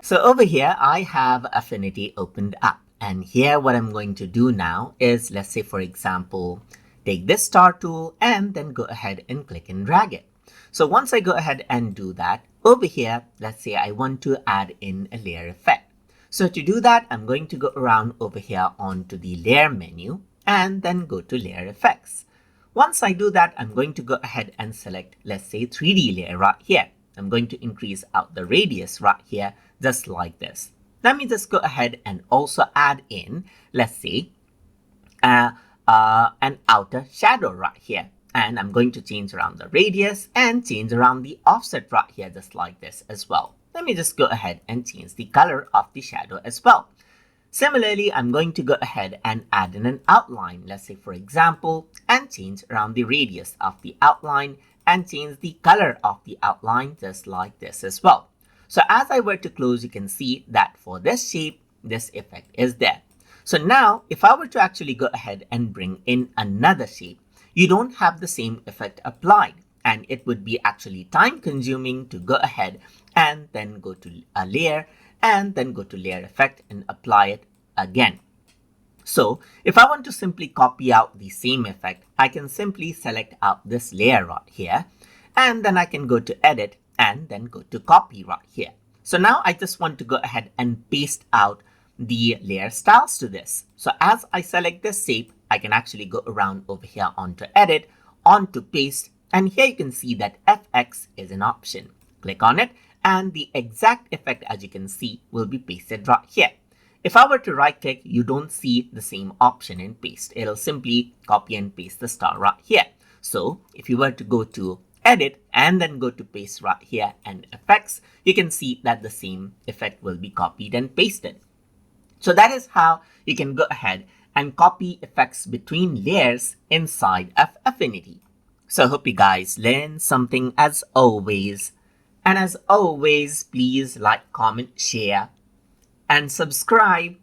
So over here, I have Affinity opened up. And here what I'm going to do now is, let's say for example, take this star tool and then go ahead and click and drag it. So once I go ahead and do that, over here, let's say I want to add in a layer effect. So to do that, I'm going to go around over here onto the layer menu and then go to layer effects. Once I do that, I'm going to go ahead and select, let's say 3D layer right here. I'm going to increase out the radius right here, just like this. Let me just go ahead and also add in, let's say, an outer shadow right here. And I'm going to change around the radius and change around the offset right here, just like this as well. Let me just go ahead and change the color of the shadow as well. Similarly, I'm going to go ahead and add in an outline, let's say for example, and change around the radius of the outline and change the color of the outline just like this as well. So as I were to close, you can see that for this shape, this effect is there. So now, if I were to actually go ahead and bring in another shape, you don't have the same effect applied. And it would be actually time consuming to go ahead and then go to a layer and then go to layer effect and apply it again. So if I want to simply copy out the same effect, I can simply select out this layer right here, and then I can go to edit and then go to copy right here. So now I just want to go ahead and paste out the layer styles to this. So as I select this shape, I can actually go around over here onto edit, onto paste, and here you can see that FX is an option. Click on it and the exact effect, as you can see, will be pasted right here. If I were to right click, you don't see the same option in paste. It'll simply copy and paste the star right here. So if you were to go to edit and then go to paste right here and effects, you can see that the same effect will be copied and pasted. So that is how you can go ahead and copy effects between layers inside of Affinity. So I hope you guys learned something as always. And as always, please like, comment, share, and subscribe